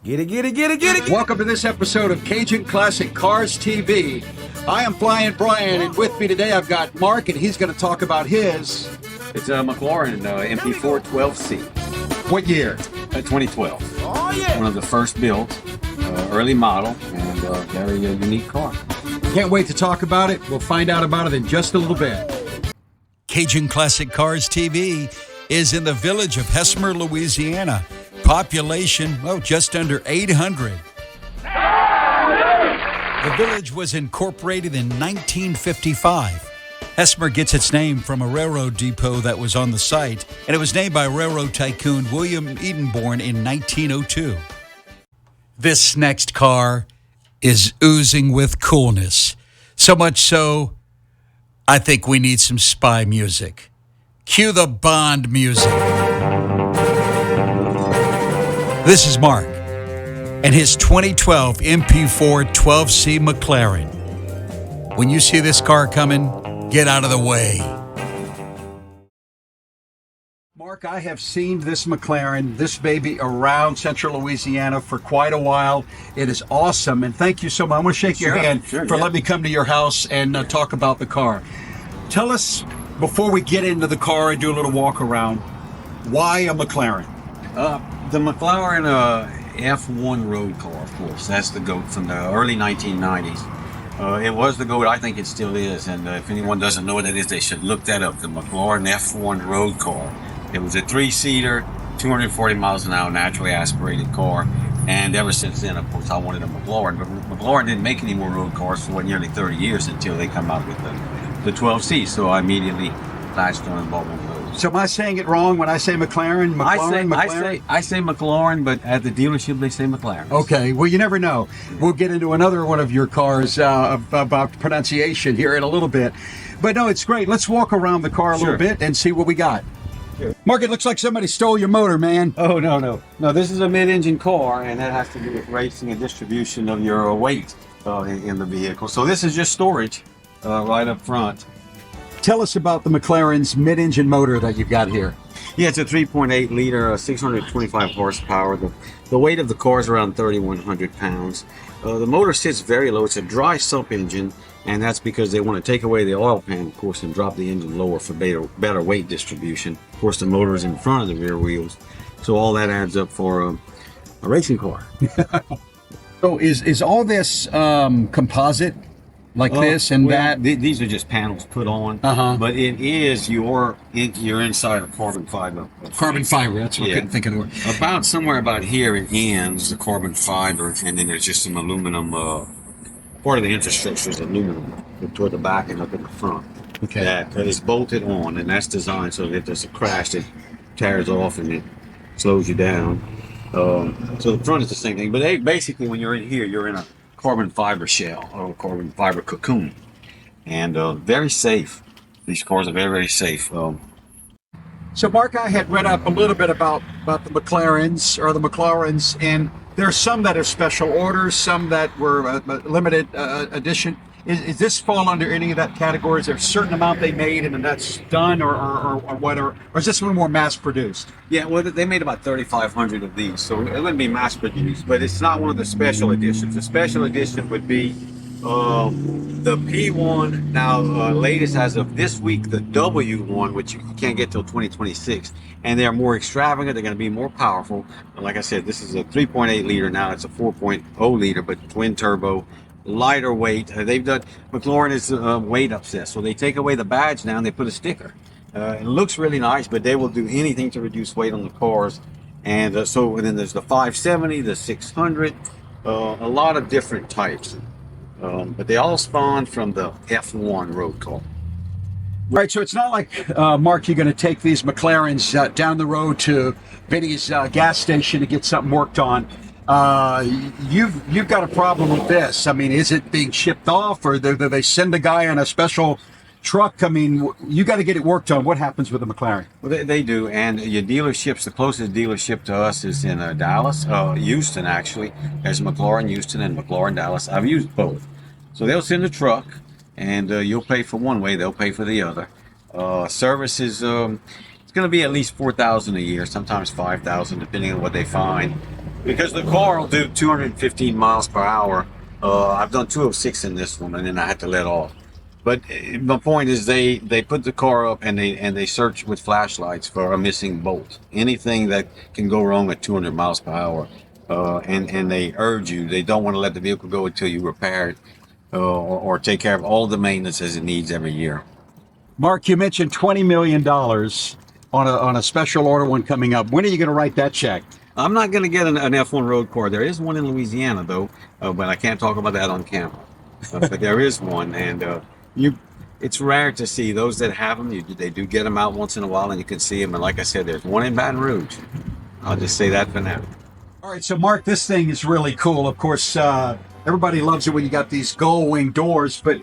Get it, get it, get it, get it. Welcome to this episode of Cajun Classic Cars TV. I am Flying Brian, and with me today I've got Mark, and he's going to talk about his... It's a McLaren MP4 12C. What year? 2012. Oh, yeah. One of the first built, early model, and very unique car. Can't wait to talk about it. We'll find out about it in just a little bit. Cajun Classic Cars TV is in the village of Hessmer, Louisiana. Population, just under 800. The village was incorporated in 1955. Hessmer gets its name from a railroad depot that was on the site, and it was named by railroad tycoon William Edenborn in 1902. This next car is oozing with coolness. So much so, I think we need some spy music. Cue the Bond music. This is Mark and his 2012 MP4 12C McLaren. When you see this car coming, get out of the way. Mark, I have seen this McLaren, this baby, around central Louisiana for quite a while. It is awesome, and thank you so much. I'm going to shake your hand for letting me come to your house and talk about the car. Tell us, before we get into the car and do a little walk around, why a McLaren? The McLaren F1 road car, of course. That's the GOAT from the early 1990s. It was the GOAT. I think it still is. And if anyone doesn't know what that is, they should look that up. The McLaren F1 road car. It was a three-seater, 240 miles an hour, naturally aspirated car. And ever since then, of course, I wanted a McLaren. But McLaren didn't make any more road cars for nearly 30 years until they come out with the 12C. So I immediately latched on and bought one of those. So am I saying it wrong when I say McLaren? I say McLaren, but at the dealership they say McLaren. Okay, well, you never know. We'll get into another one of your cars about pronunciation here in a little bit. But no, it's great. Let's walk around the car a little bit and see what we got. Sure. Mark, it looks like somebody stole your motor, man. Oh, no. No, this is a mid-engine car, and that has to do with racing and distribution of your weight in the vehicle. So this is just storage right up front. Tell us about the McLaren's mid-engine motor that you've got here. Yeah, it's a 3.8 liter, 625 horsepower. The weight of the car is around 3,100 pounds. The motor sits very low. It's a dry sump engine, and that's because they want to take away the oil pan, of course, and drop the engine lower for better weight distribution. Of course, the motor is in front of the rear wheels, so all that adds up for a racing car. So is all this composite? Like this and that? These are just panels put on, but it is you're inside a carbon fiber. Carbon fiber, that's what I couldn't think of the word. Somewhere about here it ends, the carbon fiber, and then there's just some aluminum, part of the infrastructure is aluminum toward the back and up in the front. Okay. That is bolted on, and that's designed so that if there's a crash, it tears off and it slows you down. So the front is the same thing, but basically when you're in here, you're in a carbon fiber shell or carbon fiber cocoon, and very safe. These cars are very, very safe. So Mark, I had read up a little bit about the McLarens, and there's some that are special orders, some that were limited edition. Is this fall under any of that category? Is there a certain amount they made and then that's done, or what? Or is this one more mass produced? Yeah, well, they made about 3,500 of these, so it wouldn't be mass produced, but it's not one of the special editions. The special edition would be the P1. Now, latest as of this week, the W1, which you can't get till 2026, and they're more extravagant. They're going to be more powerful. Like I said, this is a 3.8 liter. Now it's a 4.0 liter, but twin turbo. Lighter weight. McLaren is weight obsessed, so they take away the badge now and they put a sticker. It looks really nice, but they will do anything to reduce weight on the cars. And then there's the 570, the 600, a lot of different types. But they all spawn from the F1 road car. Right, so it's not like, Mark, you're going to take these McLarens down the road to Vinny's gas station to get something worked on. You've got a problem with this. I mean, is it being shipped off, or do they send a guy on a special truck? I mean, you got to get it worked on. What happens with the McLaren? Well, they do, and your dealerships, the closest dealership to us is in Dallas, Houston actually. There's McLaren Houston and McLaren Dallas. I've used both. So they'll send a truck, and you'll pay for one way, they'll pay for the other. Service is it's going to be at least $4,000 a year, sometimes $5,000, depending on what they find. because the car will do 215 miles per hour. I've done 206 in this one, and then I had to let off. But my point is, they put the car up and they search with flashlights for a missing bolt, anything that can go wrong at 200 miles per hour. And they urge you, they don't want to let the vehicle go until you repair it or take care of all the maintenance as it needs every year. Mark, you mentioned $20 million on a special order one coming up. When are you going to write that check? I'm not going to get an F1 road car. There is one in Louisiana, though, but I can't talk about that on camera. But there is one, and it's rare to see those that have them. They do get them out once in a while, and you can see them. And like I said, there's one in Baton Rouge. I'll just say that for now. All right, so Mark, this thing is really cool. Of course, everybody loves it when you got these gull wing doors, but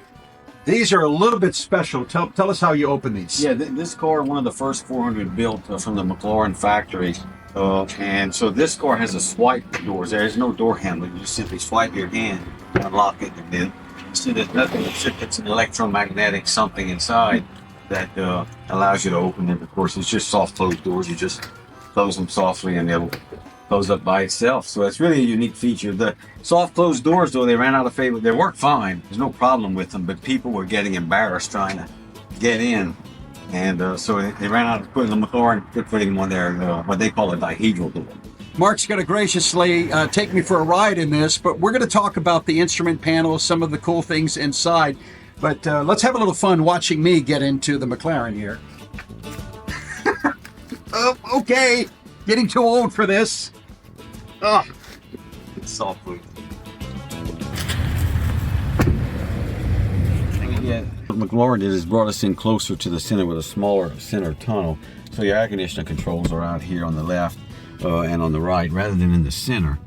these are a little bit special. Tell us how you open these. Yeah, this car, one of the first 400 built from the McLaren factory. And so this car has a swipe doors. There is no door handle. You just simply swipe your hand, unlock it, and then you see there's nothing. It's an electromagnetic something inside that allows you to open them. Of course, it's just soft close doors. You just close them softly and they'll close up by itself. So it's really a unique feature. The soft closed doors, though, they ran out of favor. They work fine. There's no problem with them, but people were getting embarrassed trying to get in. And so they ran out of putting the McLaren, putting one there, what they call a dihedral door. Mark's going to graciously take me for a ride in this, but we're going to talk about the instrument panel, some of the cool things inside. But let's have a little fun watching me get into the McLaren here. Okay, getting too old for this. Oh, It's soft food. Yeah, what McLaren did is brought us in closer to the center with a smaller center tunnel. So your air conditioning controls are out here on the left and on the right rather than in the center.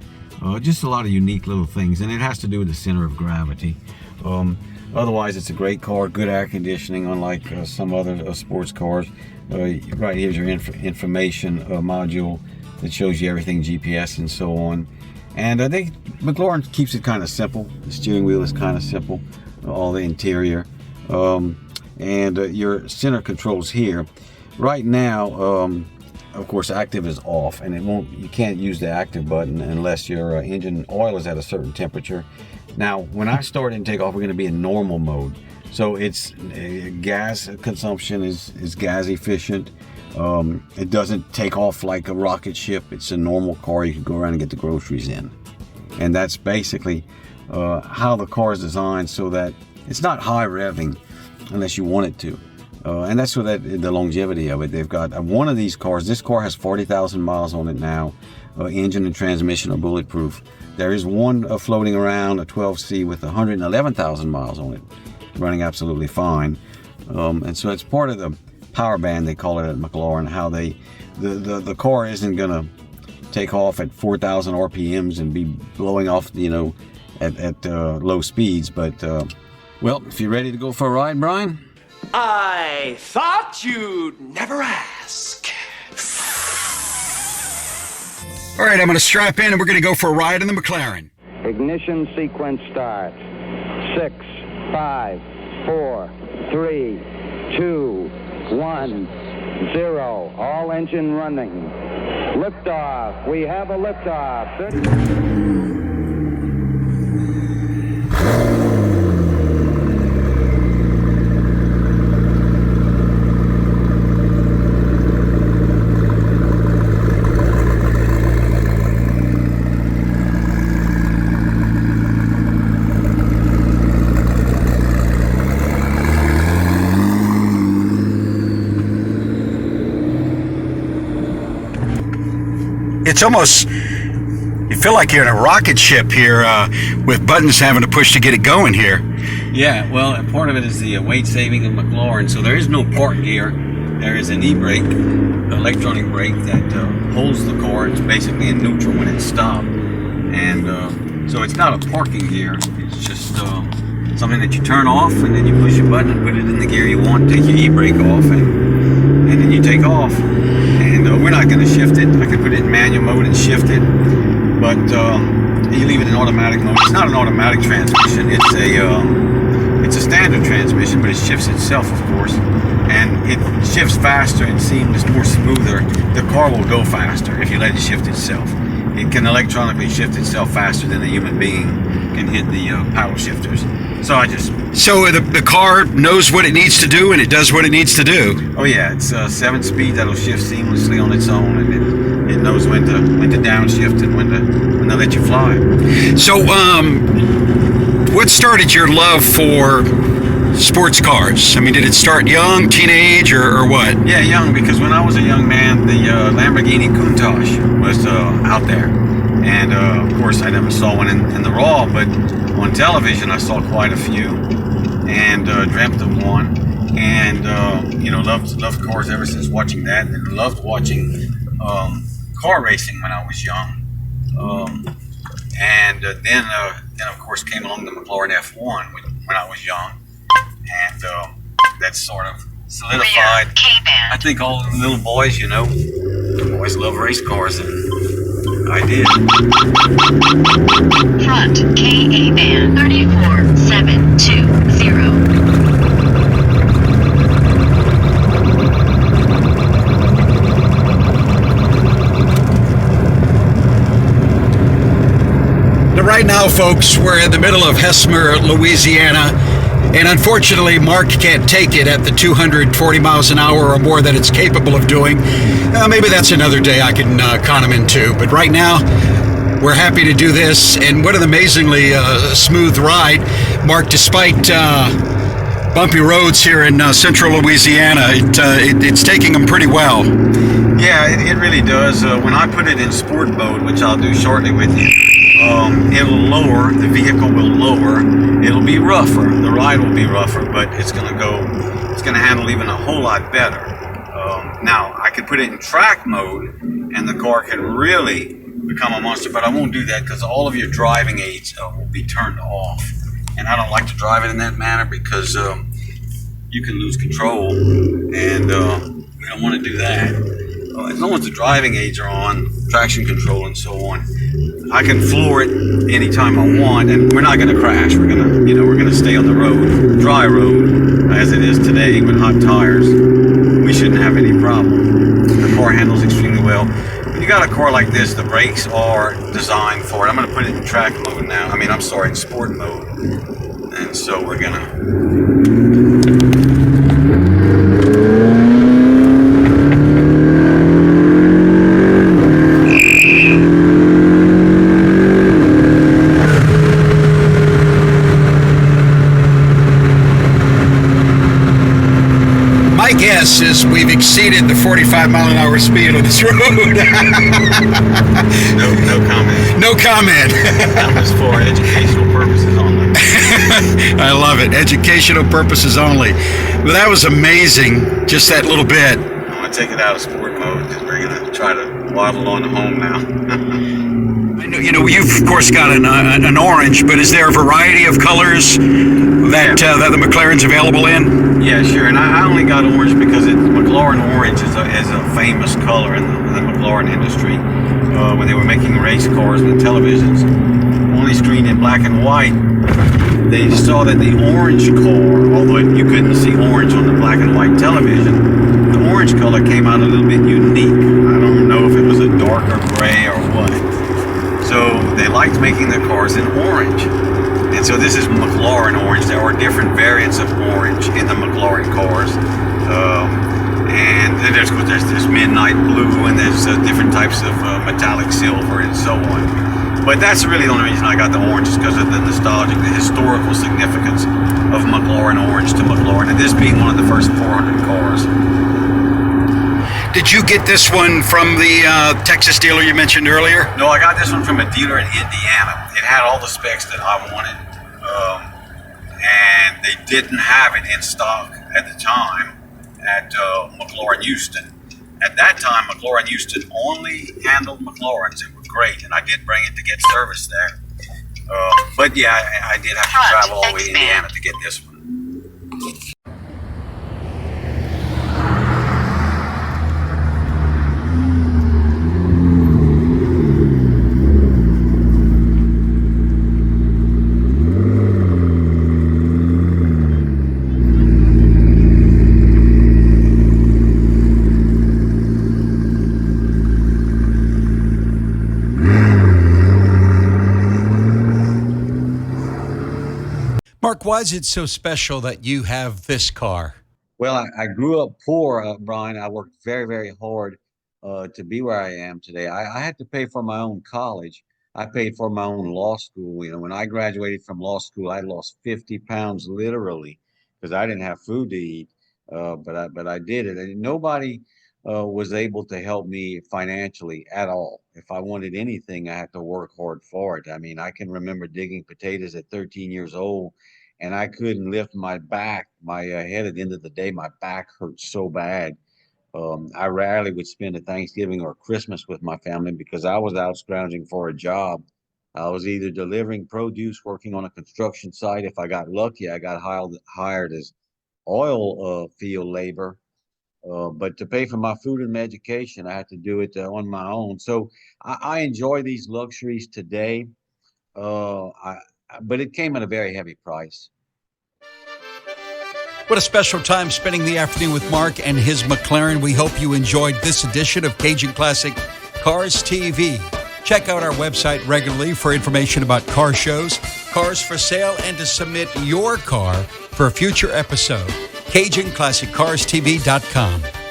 Just a lot of unique little things, and it has to do with the center of gravity. Otherwise, it's a great car, good air conditioning, unlike some other sports cars. Right here's your information module that shows you everything, GPS and so on. And I think McLaren keeps it kind of simple. The steering wheel is kind of simple, all the interior. And your center controls here. Right now, of course, active is off, and you can't use the active button unless your engine oil is at a certain temperature. Now, when I start and take off, we're going to be in normal mode. So it's gas consumption is gas efficient. It doesn't take off like a rocket ship. It's a normal car. You can go around and get the groceries in. And that's basically how the car is designed, so that it's not high revving unless you want it to. And that's the longevity of it. They've got one of these cars. This car has 40,000 miles on it now. Engine and transmission are bulletproof. There is one floating around, a 12C with 111,000 miles on it, running absolutely fine. And so it's part of the power band, they call it at McLaren, how the car isn't gonna take off at 4,000 RPMs and be blowing off, at low speeds. But well, if you're ready to go for a ride, Brian. I thought you'd never ask. All right, I'm going to strap in and we're going to go for a ride in the McLaren. Ignition sequence starts. 6, 5, 4, 3, 2, 1, 0. All engine running. Liftoff. We have a liftoff. It's almost, you feel like you're in a rocket ship here with buttons having to push to get it going here. Yeah, well, part of it is the weight saving of McLaren. So there is no park gear. There is an e-brake, electronic brake that holds the car. It's basically in neutral when it's stopped. And so it's not a parking gear. It's just something that you turn off, and then you push a button and put it in the gear you want, take your e-brake off, and then you take off. And we're not going to shift it. I could put it in manual mode and shift it, but you leave it in automatic mode. It's not an automatic transmission. It's a standard transmission, but it shifts itself, of course, and it shifts faster and seems more smoother. The car will go faster if you let it shift itself. it can electronically shift itself faster than a human being can hit the paddle shifters. So So the car knows what it needs to do, and it does what it needs to do. oh yeah, it's 7-speed that'll shift seamlessly on its own, and it knows when to downshift and when to let you fly. So, what started your love for sports cars? I mean, did it start young, teenage, or what? Yeah, young, because when I was a young man, the Lamborghini Countach was out there. And of course, I never saw one in the raw, but on television, I saw quite a few and dreamt of one. And, loved cars ever since watching that, and loved watching car racing when I was young. Then, of course, came along the McLaren F1 when I was young. And that sort of solidified. I think all the little boys, always love race cars, and I did. Front KA band 34720. Right now, folks, we're in the middle of Hessmer, Louisiana, and unfortunately, Mark can't take it at the 240 miles an hour or more that it's capable of doing. Maybe that's another day I can con him into, but right now, we're happy to do this, and what an amazingly smooth ride. Mark, despite bumpy roads here in central Louisiana, it's taking them pretty well. Yeah, it really does. When I put it in sport mode, which I'll do shortly with you, it'll lower, the vehicle will lower, it'll be rougher, the ride will be rougher, but it's going to handle even a whole lot better. Now, I could put it in track mode, and the car can really become a monster, but I won't do that because all of your driving aids will be turned off. And I don't like to drive it in that manner because you can lose control, and we don't want to do that. As long as the driving aids are on, traction control and so on, I can floor it anytime I want, and we're not going to crash. We're going to stay on the road, dry road, as it is today with hot tires. We shouldn't have any problem. The car handles extremely well. When you got a car like this, the brakes are designed for it. I'm going to put it in track mode now. In sport mode. And so we're going to... Guess is we've exceeded the 45 mile an hour speed on this road. No comment. No comment. That was for educational purposes only. I love it. Educational purposes only. Well, that was amazing. Just that little bit. I'm going to take it out of sport mode because we're going to try to waddle on home now. I know, you've of course got an orange, but is there a variety of colors that the McLaren's available in? Yeah, sure. And I only got orange because McLaren orange is a famous color in the McLaren industry. When they were making race cars and televisions, only screened in black and white, they saw that the orange car, although you couldn't see orange on the black and white television, the orange color came out a little bit unique. I don't know if it was a darker gray or what. So they liked making their cars in orange. And so this is McLaren orange. There are different variants of orange in the McLaren cars. And there's midnight blue, and there's different types of metallic silver and so on. But that's really the only reason I got the orange, is because of the nostalgic, the historical significance of McLaren orange to McLaren, and this being one of the first 400 cars. Did you get this one from the Texas dealer you mentioned earlier? No, I got this one from a dealer in Indiana. It had all the specs that I wanted, and they didn't have it in stock at the time at McLaren Houston. At that time, McLaren Houston only handled McLarens. It was great, and I did bring it to get service there. But yeah, I did have to travel all the way to Indiana to get this one. Mark, why is it so special that you have this car? Well, I grew up poor, Brian. I worked very, very hard to be where I am today. I had to pay for my own college. I paid for my own law school. When I graduated from law school, I lost 50 pounds literally because I didn't have food to eat. But I did it, and nobody was able to help me financially at all. If I wanted anything, I had to work hard for it. I mean, I can remember digging potatoes at 13 years old, and I couldn't lift my back, my head at the end of the day. My back hurt so bad. I rarely would spend a Thanksgiving or Christmas with my family because I was out scrounging for a job. I was either delivering produce, working on a construction site. If I got lucky, I got hired as oil field labor. But to pay for my food and my education, I had to do it on my own. So I enjoy these luxuries today, uh, I, but it came at a very heavy price. What a special time spending the afternoon with Mark and his McLaren. We hope you enjoyed this edition of Cajun Classic Cars TV. Check out our website regularly for information about car shows, cars for sale, and to submit your car for a future episode. CajunClassicCarsTV.com.